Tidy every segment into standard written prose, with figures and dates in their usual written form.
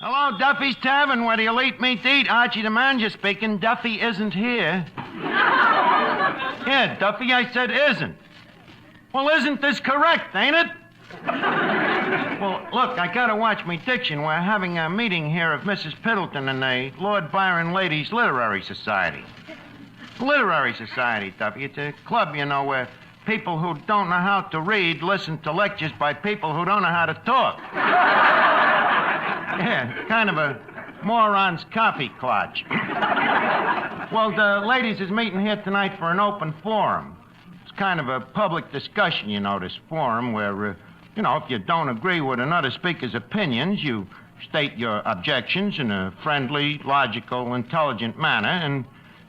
Hello, Duffy's Tavern, where the elite meet to eat. Archie the manager speaking. Duffy isn't here. Yeah, Duffy, I said isn't. Well, isn't this correct, ain't it? Well, look, I gotta watch me diction. We're having a meeting here of Mrs. Piddleton and the Lord Byron Ladies Literary Society. Literary Society, Duffy. It's a club, you know, where people who don't know how to read listen to lectures by people who don't know how to talk. Yeah, kind of a moron's coffee clutch. Well, the ladies is meeting here tonight for an open forum. It's kind of a public discussion, you know, this forum where, if you don't agree with another speaker's opinions, you state your objections in a friendly, logical, intelligent manner, and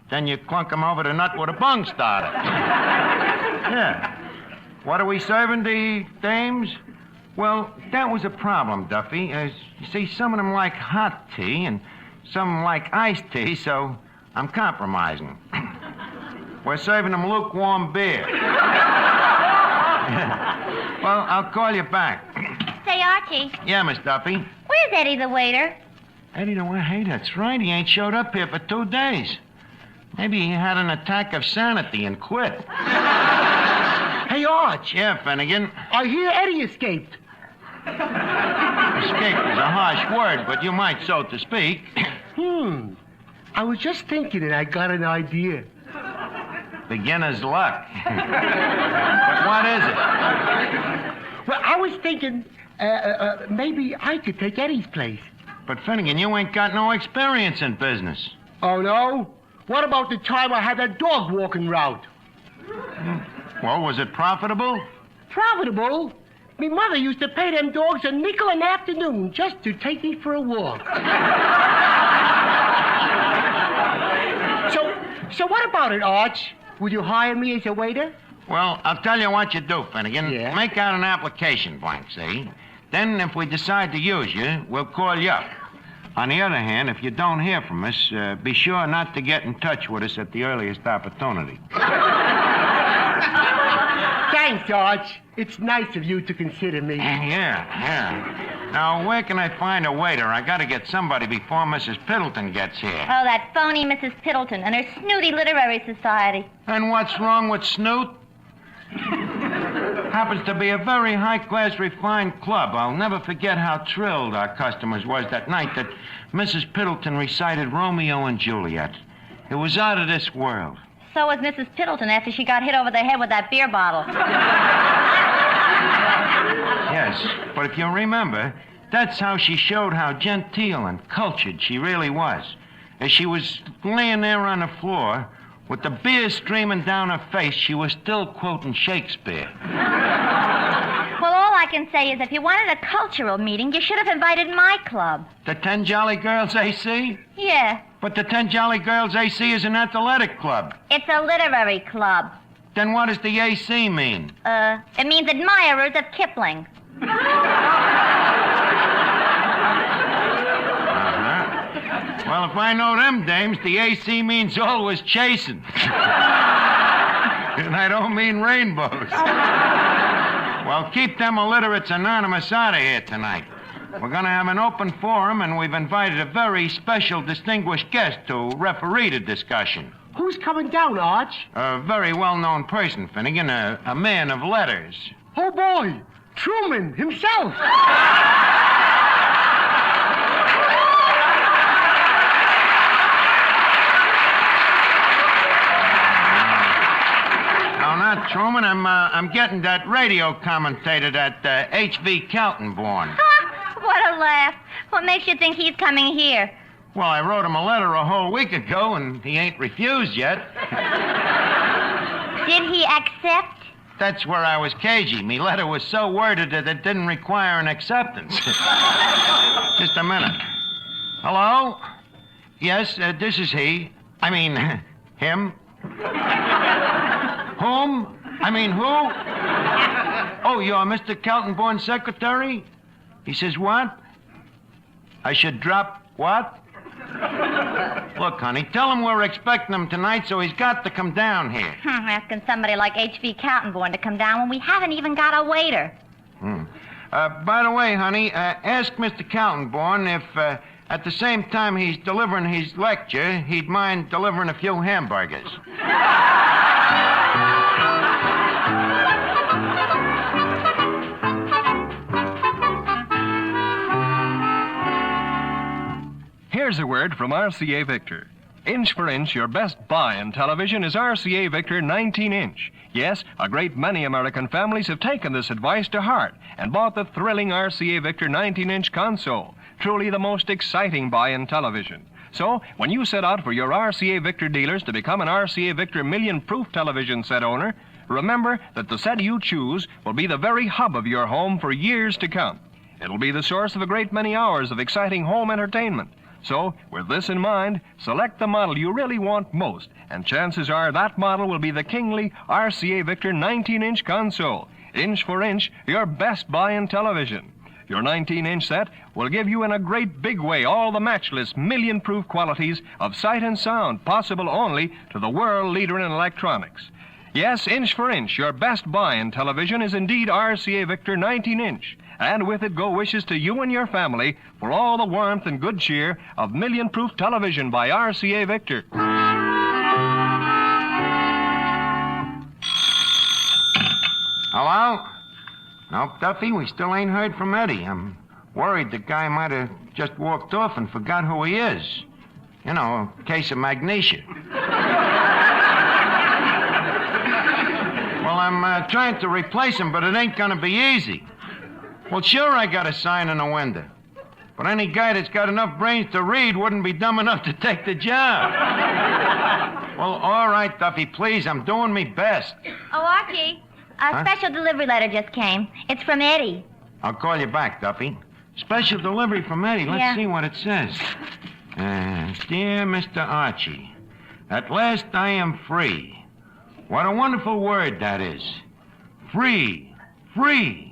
then you clunk them over the nut with a bung starter. Yeah. What are we serving the dames? Well, that was a problem, Duffy. You see, some of them like hot tea and some like iced tea, so I'm compromising. We're serving them lukewarm beer. Well, I'll call you back. Say, Archie. Yeah, Miss Duffy? Where's Eddie the waiter? Eddie the waiter? Hey, that's right. He ain't showed up here for 2 days. Maybe he had an attack of sanity and quit. Hey, Arch. Yeah, Finnegan? I hear Eddie escaped. Escape is a harsh word, but you might, so to speak. I was just thinking and I got an idea. Beginner's luck. But what is it? Well, I was thinking maybe I could take Eddie's place. But, Finnegan, you ain't got no experience in business. Oh, no? What about the time I had that dog walking route? Well, was it profitable? Profitable? Me mother used to pay them dogs a nickel an afternoon just to take me for a walk. So what about it, Arch? Would you hire me as a waiter? Well, I'll tell you what you do, Finnegan. Yeah? Make out an application blank, see? Then, if we decide to use you, we'll call you up. On the other hand, if you don't hear from us, be sure not to get in touch with us at the earliest opportunity. Thanks, Arch. It's nice of you to consider me. Yeah. Now, where can I find a waiter? I gotta get somebody before Mrs. Piddleton gets here. Oh, that phony Mrs. Piddleton and her snooty literary society. And what's wrong with Snoot? Happens to be a very high-class, refined club. I'll never forget how thrilled our customers was that night that Mrs. Piddleton recited Romeo and Juliet. It was out of this world. So was Mrs. Piddleton after she got hit over the head with that beer bottle. Yes, but if you remember, that's how she showed how genteel and cultured she really was. As she was laying there on the floor, with the beer streaming down her face, she was still quoting Shakespeare. Well, all I can say is if you wanted a cultural meeting, you should have invited my club. The 10 Jolly Girls AC? Yeah. But the 10 Jolly Girls AC is an athletic club. It's a literary club. Then what does the AC mean? It means admirers of Kipling. Well, if I know them dames, the AC means always chasing. And I don't mean rainbows. Well, keep them illiterates anonymous out of here tonight. We're going to have an open forum, and we've invited a very special distinguished guest to referee the discussion. Who's coming down, Arch? A very well-known person, Finnegan, a man of letters. Oh, boy. Truman himself. No, not Truman. I'm getting that radio commentator, that H.V. Kaltenborn. What a laugh. What makes you think he's coming here? Well, I wrote him a letter a whole week ago, and he ain't refused yet. Did he accept? That's where I was cagey. Me letter was so worded that it didn't require an acceptance. Just a minute. Hello? Yes, this is he. I mean, him. Whom? I mean, who? Oh, you're Mr. Kaltenborn's secretary? He says, what? I should drop what? Look, honey, tell him we're expecting him tonight, so he's got to come down here. Asking somebody like H.V. Kaltenborn to come down when we haven't even got a waiter. By the way, honey, ask Mr. Kaltenborn if at the same time he's delivering his lecture, he'd mind delivering a few hamburgers. Here's a word from RCA Victor. Inch for inch, your best buy in television is RCA Victor 19-inch. Yes, a great many American families have taken this advice to heart and bought the thrilling RCA Victor 19-inch console. Truly the most exciting buy in television. So, when you set out for your RCA Victor dealers to become an RCA Victor million-proof television set owner, remember that the set you choose will be the very hub of your home for years to come. It'll be the source of a great many hours of exciting home entertainment. So, with this in mind, select the model you really want most, and chances are that model will be the kingly RCA Victor 19-inch console. Inch for inch, your best buy in television. Your 19-inch set will give you in a great big way all the matchless million-proof qualities of sight and sound possible only to the world leader in electronics. Yes, inch for inch, your best buy in television is indeed RCA Victor 19-inch. And with it go wishes to you and your family for all the warmth and good cheer of million-proof television by RCA Victor. Hello? Nope, Duffy, we still ain't heard from Eddie. I'm worried the guy might have just walked off and forgot who he is. You know, a case of magnesia. Well, I'm trying to replace him, but it ain't gonna be easy. Well, sure, I got a sign in the window. But any guy that's got enough brains to read wouldn't be dumb enough to take the job. Well, all right, Duffy, please. I'm doing me best. Oh, Archie, a special delivery letter just came. It's from Eddie. I'll call you back, Duffy. Special delivery from Eddie. Let's see what it says. Dear Mr. Archie, at last I am free. What a wonderful word that is. Free, free.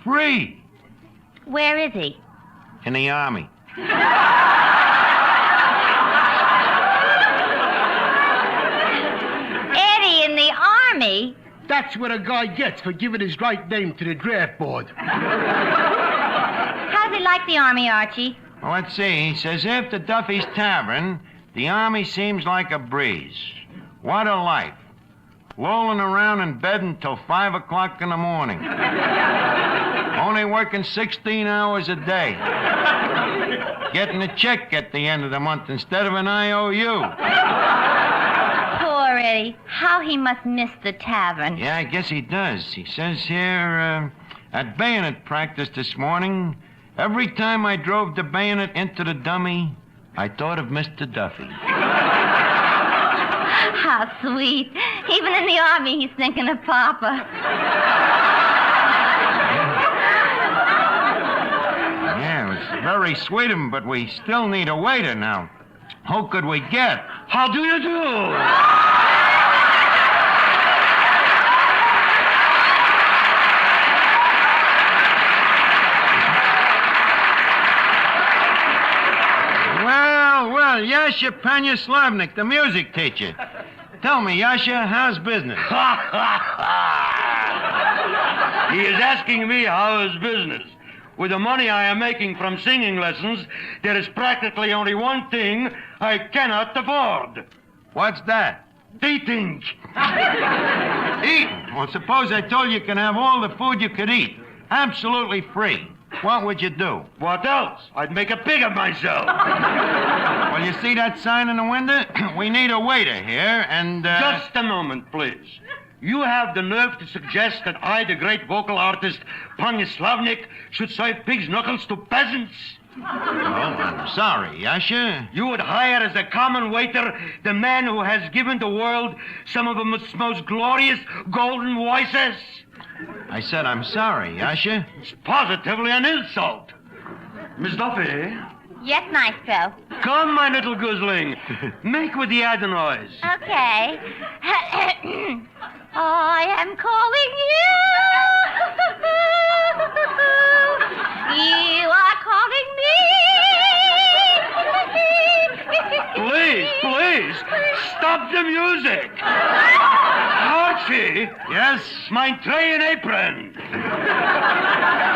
Free. Where is he? In the Army. Eddie in the Army? That's what a guy gets for giving his right name to the draft board. How does he like the Army, Archie? Well, let's see. He says, after Duffy's Tavern, the Army seems like a breeze. What a life. Lolling around in bed until 5 o'clock in the morning. Only working 16 hours a day. Getting a check at the end of the month instead of an IOU. Poor Eddie. How he must miss the tavern. Yeah, I guess he does. He says here, at bayonet practice this morning, every time I drove the bayonet into the dummy, I thought of Mr. Duffy. How sweet. Even in the Army, he's thinking of Papa. Yeah, it was very sweet of him, but we still need a waiter now. Who could we get? How do you do? Well, Yasha Panyaslavnik, the music teacher. Tell me, Yasha, how's business? He is asking me how is business. With the money I am making from singing lessons, there is practically only one thing I cannot afford. What's that? Eating. Eating? Well, suppose I told you can have all the food you could eat. Absolutely free. What would you do? What else? I'd make a pig of myself. Well, you see that sign in the window? We need a waiter here, and, Just a moment, please. You have the nerve to suggest that I, the great vocal artist, Panyaslavnik, should serve pig's knuckles to peasants? Oh, I'm sorry, Yasha. You would hire as a common waiter the man who has given the world some of its most glorious golden voices? I said I'm sorry, Yasha. It's positively an insult. Miss Duffy? Yes, Maestro. Come, my little goosling. Make with the adenoids. Okay. I am calling you. You are calling me. Please, stop the music. Archie. Yes? My tray and apron.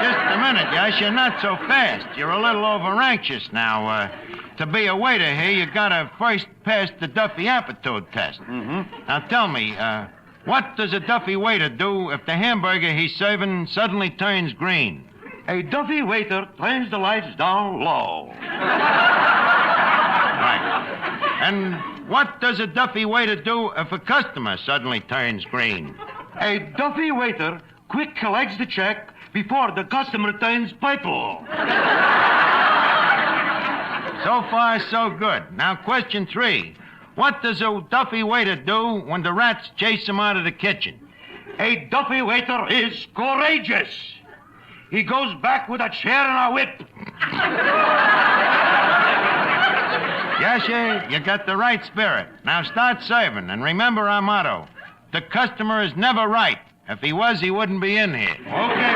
Just a minute, Yash. You're not so fast. You're a little over-anxious now. To be a waiter here, you gotta first pass the Duffy aptitude test. Mm-hmm. Now tell me, what does a Duffy waiter do if the hamburger he's serving suddenly turns green? A Duffy waiter turns the lights down low. Right. And what does a Duffy waiter do if a customer suddenly turns green? A Duffy waiter quick collects the check before the customer turns purple. So far, so good. Now, question 3. What does a Duffy waiter do when the rats chase him out of the kitchen? A Duffy waiter is courageous. He goes back with a chair and a whip. Yasha, you got the right spirit. Now start serving, and remember our motto. The customer is never right. If he was, he wouldn't be in here. Okay.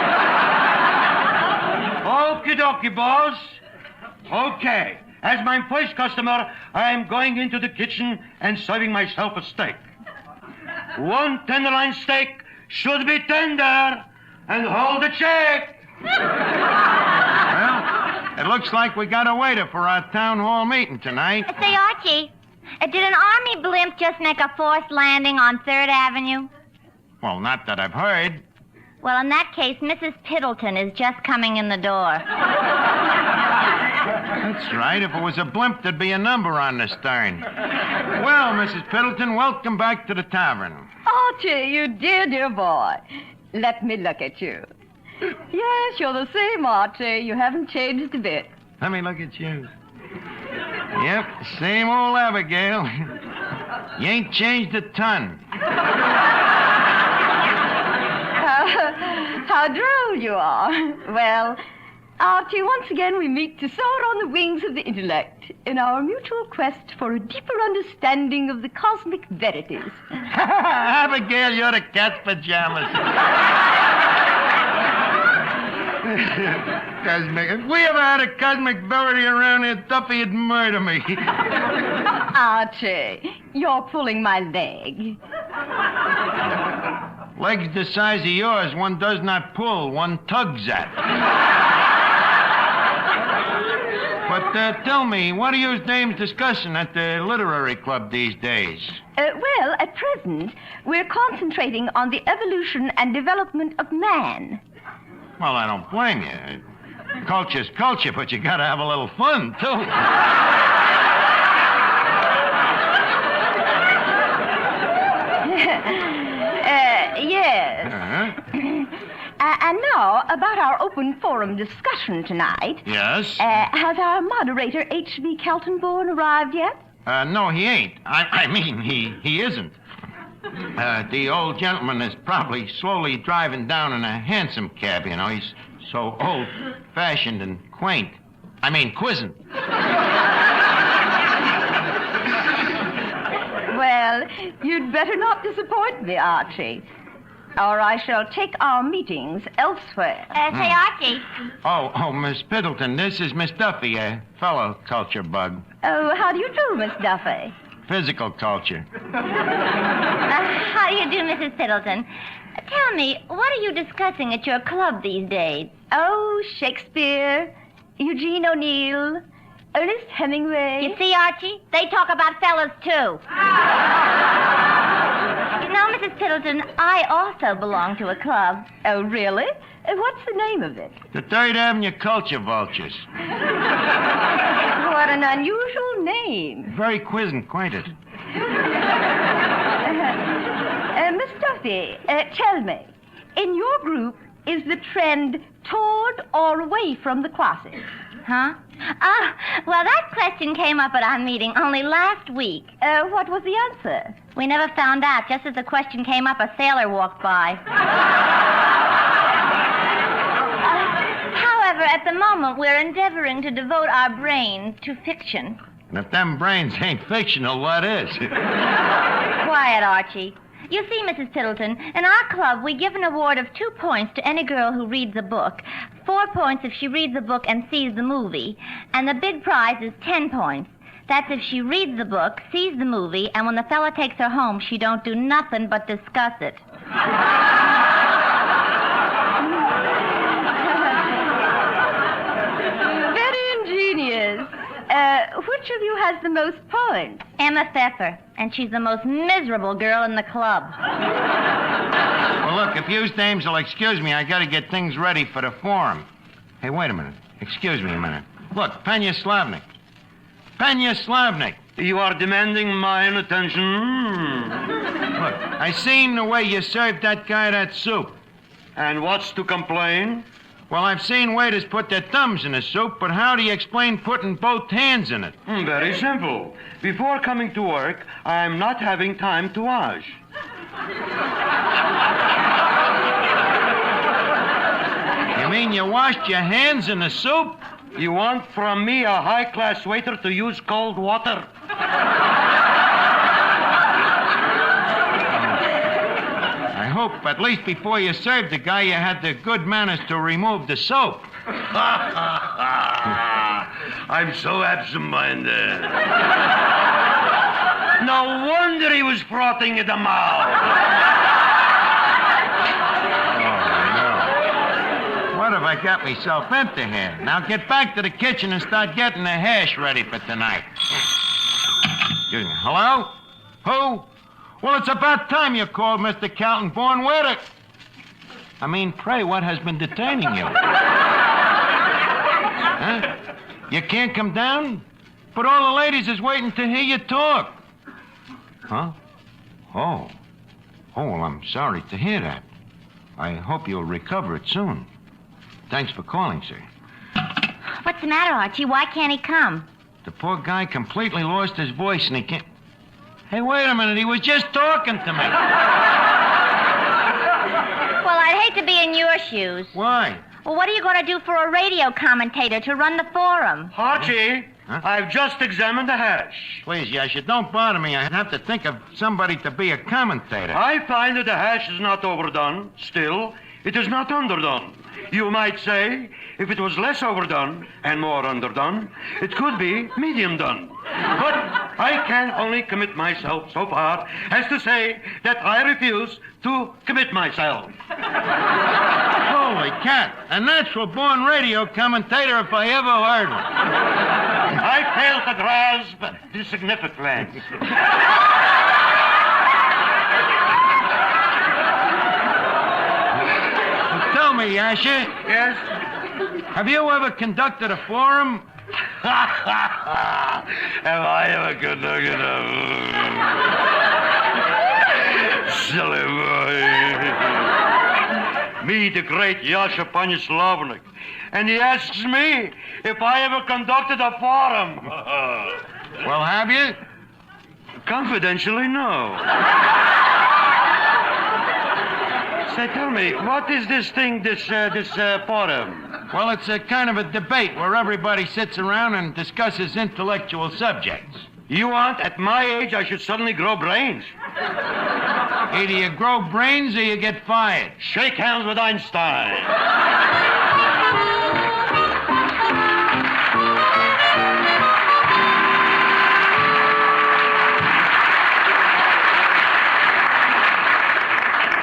Okie dokie, boss. Okay. As my first customer, I am going into the kitchen and serving myself a steak. 1 tenderloin steak should be tender and hold the check. Well, it looks like we got a waiter for our town hall meeting tonight. Say, Archie, did an army blimp just make a forced landing on 3rd Avenue? Well, not that I've heard. Well, in that case, Mrs. Piddleton is just coming in the door. That's right. If it was a blimp, there'd be a number on the stern. Well, Mrs. Piddleton, welcome back to the tavern. Archie, you dear, dear boy. Let me look at you. Yes, you're the same, Archie. You haven't changed a bit. Let me look at you. Yep, same old Abigail. You ain't changed a ton. How droll you are. Well, Archie, once again we meet to soar on the wings of the intellect in our mutual quest for a deeper understanding of the cosmic verities. Abigail, you're the cat's pajamas. Cosmic. If we ever had a cosmic verity around here, Duffy'd murder me. Archie, you're pulling my leg. Legs the size of yours, one does not pull, one tugs at. But tell me, what are you dames discussing at the literary club these days? Well, at present, we're concentrating on the evolution and development of man. Well, I don't blame you. Culture's culture, but you gotta have a little fun, too. Yes. Uh-huh. And now, about our open forum discussion tonight. Yes? Has our moderator, H.V. Keltonborn, arrived yet? No, he ain't. I mean, he isn't. The old gentleman is probably slowly driving down in a hansom cab, you know. He's so old-fashioned and quaint. I mean, quizzing. Well, you'd better not disappoint me, Archie, or I shall take our meetings elsewhere. Say, Archie. Oh, Miss Piddleton, this is Miss Duffy, a fellow culture bug. Oh, how do you do, Miss Duffy? Physical culture. How do you do, Mrs. Piddleton? Tell me, what are you discussing at your club these days? Oh, Shakespeare, Eugene O'Neill, Ernest Hemingway. You see, Archie? They talk about fellas, too. You know, Mrs. Piddleton, I also belong to a club. Oh, really? What's the name of it? The 3rd Avenue Culture Vultures. What an unusual name. Very quizzing, quainted. Miss Duffy, tell me, in your group, is the trend toward or away from the classes? Huh? Well, that question came up at our meeting only last week. What was the answer? We never found out. Just as the question came up, a sailor walked by. However, at the moment, we're endeavoring to devote our brains to fiction. And if them brains ain't fictional, what is? Quiet, Archie. You see, Mrs. Piddleton, in our club, we give an award of 2 points to any girl who reads a book, 4 points if she reads a book and sees the movie, and the big prize is 10 points. That's if she reads the book, sees the movie, and when the fella takes her home, she don't do nothing but discuss it. Which of you has the most points? Emma Pfeffer, and she's the most miserable girl in the club. Well, look, if you dames will excuse me, I gotta get things ready for the forum. Hey, wait a minute. Excuse me a minute. Look, Penya Slavnik. Penya Slavnik. You are demanding mine attention. Look, I seen the way you served that guy that soup. And what's to complain? Well, I've seen waiters put their thumbs in the soup, but how do you explain putting both hands in it? Very simple. Before coming to work, I'm not having time to wash. You mean you washed your hands in the soup? You want from me a high-class waiter to use cold water? I hope at least before you served the guy, you had the good manners to remove the soap. I'm so absent-minded. No wonder he was frothing at the mouth. What have I got myself into here? Now get back to the kitchen and start getting the hash ready for tonight. Excuse me. Hello? Who? Well, it's about time you called, Mr. Kaltenborn. I mean, pray, what has been detaining you? Huh? You can't come down? But all the ladies is waiting to hear you talk. Huh? Oh. Oh, well, I'm sorry to hear that. I hope you'll recover it soon. Thanks for calling, sir. What's the matter, Archie? Why can't he come? The poor guy completely lost his voice and he can't... Hey, wait a minute. He was just talking to me. Well, I'd hate to be in your shoes. Why? Well, what are you going to do for a radio commentator to run the forum? Archie, Huh? I've just examined the hash. Please, Yasha, don't bother me. I have to think of somebody to be a commentator. I find that the hash is not overdone. Still, it is not underdone. You might say, if it was less overdone and more underdone, it could be medium done. But I can only commit myself so far as to say that I refuse to commit myself. Holy cat. A natural-born radio commentator if I ever heard one. I fail to grasp the significance. Tell me, Yasha, Yes? have you ever conducted a forum? Have I ever conducted a... Silly boy. Me, the great Yasha Panislavnik. And he asks me if I ever conducted a forum. Well, have you? Confidentially, no. Say, tell me, what is this thing, this forum? Well, it's a kind of a debate where everybody sits around and discusses intellectual subjects. You want, at my age, I should suddenly grow brains? Either you grow brains or you get fired. Shake hands with Einstein.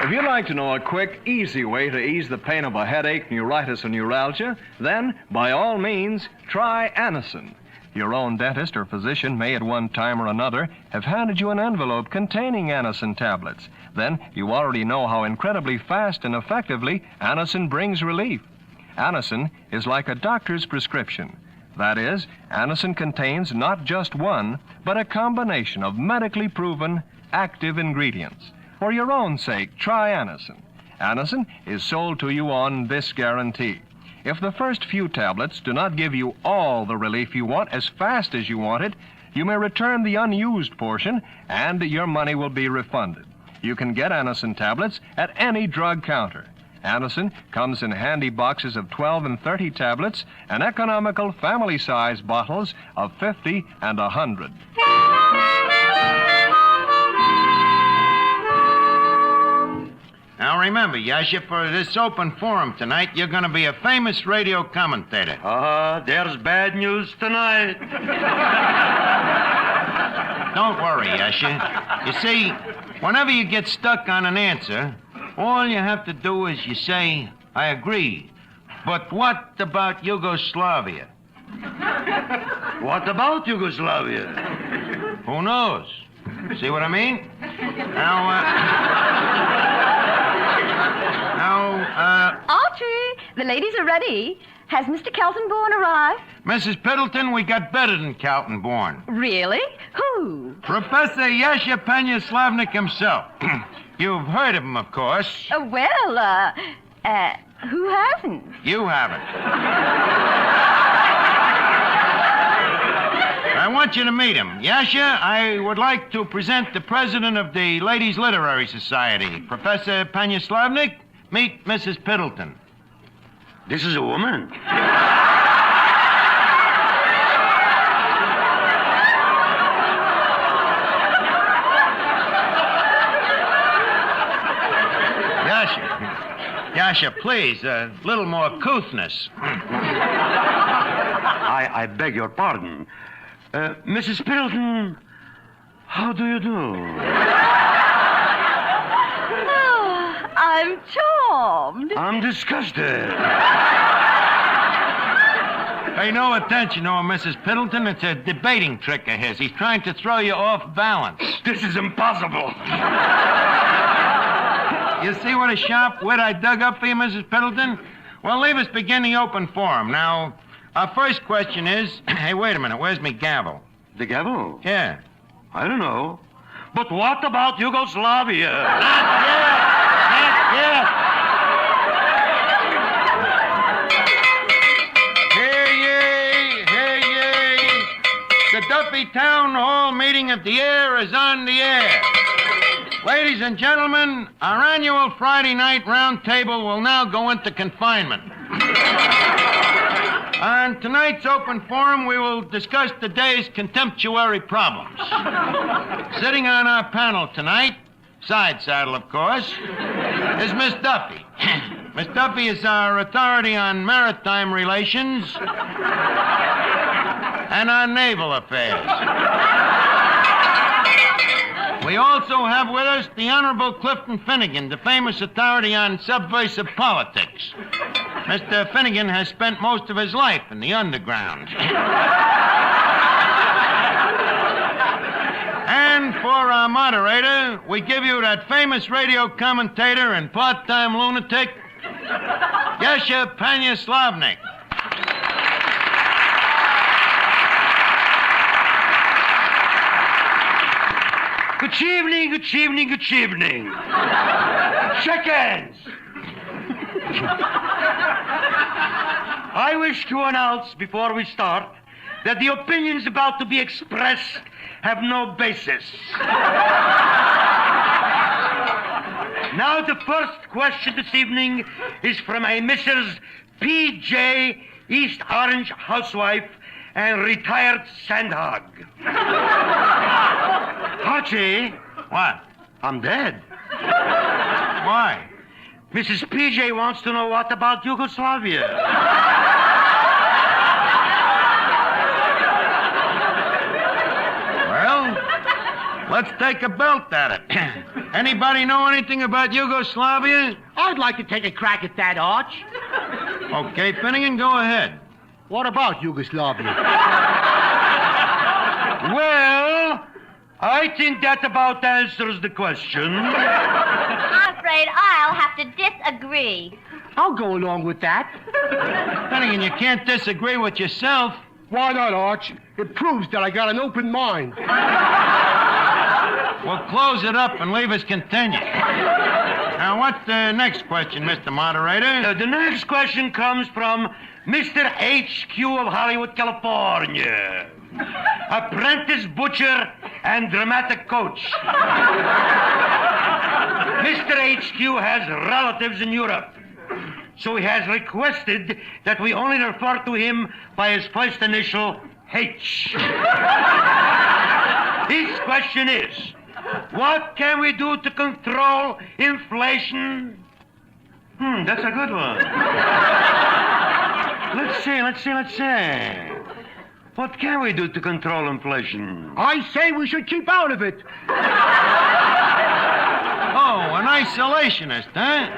If you'd like to know a quick, easy way to ease the pain of a headache, neuritis, or neuralgia, then, by all means, try Anacin. Your own dentist or physician may at one time or another have handed you an envelope containing Anacin tablets. Then you already know how incredibly fast and effectively Anacin brings relief. Anacin is like a doctor's prescription. That is, Anacin contains not just one, but a combination of medically proven active ingredients. For your own sake, try Anacin. Anacin is sold to you on this guarantee. If the first few tablets do not give you all the relief you want as fast as you want it, you may return the unused portion and your money will be refunded. You can get Anacin tablets at any drug counter. Anacin comes in handy boxes of 12 and 30 tablets and economical family-size bottles of 50 and 100. Now remember, Yasha, for this open forum tonight, you're going to be a famous radio commentator. There's bad news tonight. Don't worry, Yasha. You see, whenever you get stuck on an answer, all you have to do is you say, I agree. But what about Yugoslavia? What about Yugoslavia? Who knows? See what I mean? Archie, the ladies are ready. Has Mr. Keltonborn arrived? Mrs. Piddleton, we got better than Kaltenborn. Really? Who? Professor Yasha Slavnik himself. You've heard of him, of course. Who hasn't? You haven't. I want you to meet him. Yasha, I would like to present the president of the Ladies Literary Society, Professor Slavnik. Meet Mrs. Piddleton. This is a woman. Yasha, please, a little more couthness. I beg your pardon. Mrs. Piddleton, how do you do? I'm charmed. I'm disgusted. Pay no attention to him, Mrs. Piddleton. It's a debating trick of his. He's trying to throw you off balance. This is impossible. You see what a sharp wit I dug up for you, Mrs. Piddleton? Well, leave us begin the open forum. Now, our first question is... Hey, wait a minute. Where's me gavel? The gavel? Yeah. I don't know. But what about Yugoslavia? Not yet. Hear ye. The Duffy Town Hall meeting of the air is on the air. Ladies and gentlemen, our annual Friday night round table will now go into confinement. On tonight's open forum, we will discuss the day's contemptuary problems. Sitting on our panel tonight, side saddle, of course, is Miss Duffy. Miss Duffy is our authority on maritime relations and on naval affairs. We also have with us the Honorable Clifton Finnegan, the famous authority on subversive politics. Mr. Finnegan has spent most of his life in the underground. And for our moderator, we give you that famous radio commentator and part-time lunatic, Yasha Slavnik. Good evening. Shake hands. I wish to announce before we start that the opinions about to be expressed have no basis. Now, the first question this evening is from a Mrs. P.J., East Orange housewife and retired sandhog. Archie. What? I'm dead. Why? Mrs. P.J. wants to know what about Yugoslavia. Well, let's take a belt at it. Anybody know anything about Yugoslavia? I'd like to take a crack at that, Arch. Okay, Finnegan, go ahead. What about Yugoslavia? Well, I think that about answers the question. I'm afraid I'll have to disagree. I'll go along with that. Finnegan, you can't disagree with yourself. Why not, Arch? It proves that I got an open mind. We'll close it up and leave us continue. Now, what's the next question, Mr. Moderator? The next question comes from Mr. H.Q. of Hollywood, California. Apprentice butcher and dramatic coach. Mr. H.Q. has relatives in Europe, so he has requested that we only refer to him by his first initial, H. His question is, what can we do to control inflation? That's a good one. Let's see. What can we do to control inflation? I say we should keep out of it. Oh, an isolationist, huh?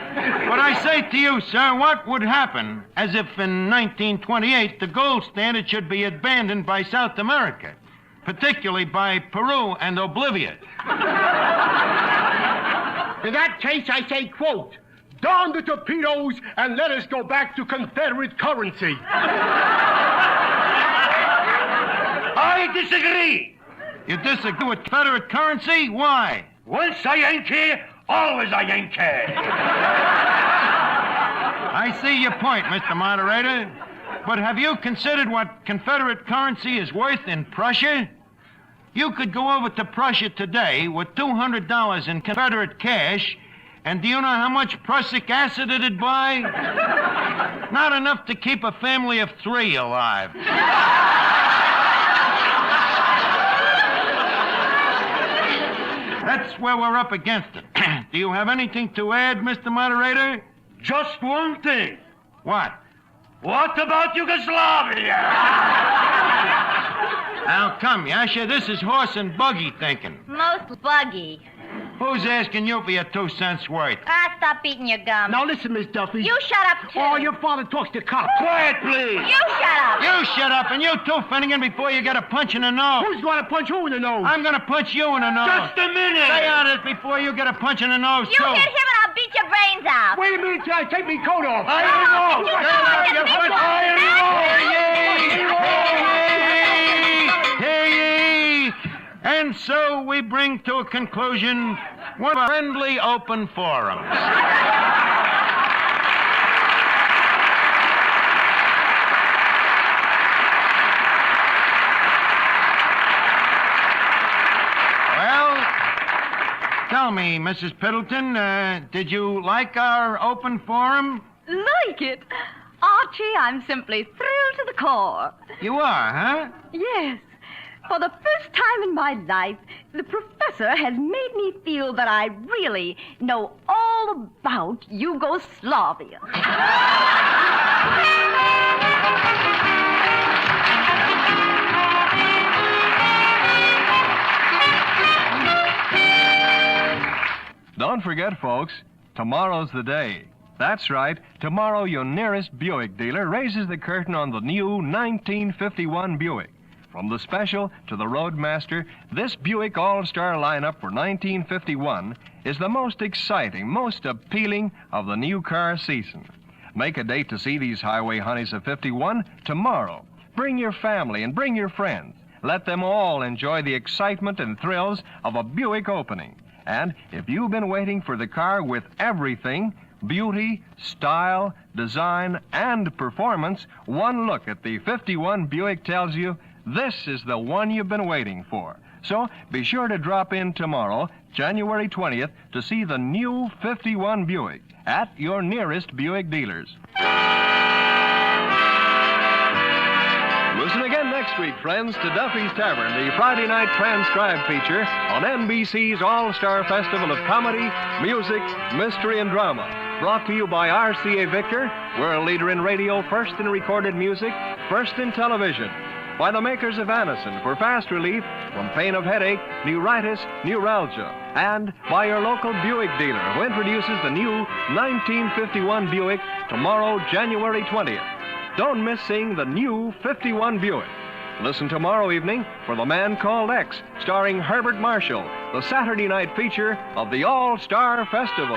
But I say to you, sir, what would happen as if in 1928 the gold standard should be abandoned by South America, particularly by Peru and Bolivia? In that case, I say, quote, "Down the torpedoes and let us go back to Confederate currency." I disagree. You disagree with Confederate currency? Why? Once a Yankee, always a Yankee. I see your point, Mr. Moderator. But have you considered what Confederate currency is worth in Prussia? You could go over to Prussia today with $200 in Confederate cash, and do you know how much prussic acid it'd buy? Not enough to keep a family of 3 alive. That's where we're up against it. Do you have anything to add, Mr. Moderator? Just one thing. What? What about Yugoslavia? Now, come, Yasha, this is horse and buggy thinking. Most buggy. Who's asking you for your 2 cents worth? Stop eating your gum. Now listen, Miss Duffy. You shut up, too. Oh, your father talks to cops. Quiet, please. You shut up. You shut up, and you too, Finnegan, before you get a punch in the nose. Who's going to punch who in the nose? I'm going to punch you in the nose. Just a minute. Stay out of it before you get a punch in the nose, You too. hit him and I'll beat your brains out. Wait a minute till I take my coat off. I No, know. you Get don't. out of Just your make foot. one. Hear ye. And so we bring to a conclusion one of our friendly open forums. Well, tell me, Mrs. Piddleton, did you like our open forum? Like it? Archie, I'm simply thrilled to the core. You are, huh? Yes. For the first time in my life, the professor has made me feel that I really know all about Yugoslavia. Don't forget, folks, tomorrow's the day. That's right. Tomorrow, your nearest Buick dealer raises the curtain on the new 1951 Buick. From the Special to the Roadmaster, this Buick All-Star lineup for 1951 is the most exciting, most appealing of the new car season. Make a date to see these highway honeys of 51 tomorrow. Bring your family and bring your friends. Let them all enjoy the excitement and thrills of a Buick opening. And if you've been waiting for the car with everything, beauty, style, design, and performance, one look at the 51 Buick tells you this is the one you've been waiting for. So be sure to drop in tomorrow, January 20th, to see the new 51 Buick at your nearest Buick dealers. Listen again next week, friends, to Duffy's Tavern, the Friday night transcribed feature on NBC's All-Star Festival of Comedy, Music, Mystery, and Drama. Brought to you by RCA Victor, world leader in radio, first in recorded music, first in television. By the makers of Anacin for fast relief from pain of headache, neuritis, neuralgia. And by your local Buick dealer who introduces the new 1951 Buick tomorrow, January 20th. Don't miss seeing the new 51 Buick. Listen tomorrow evening for The Man Called X, starring Herbert Marshall, the Saturday night feature of the All-Star Festival.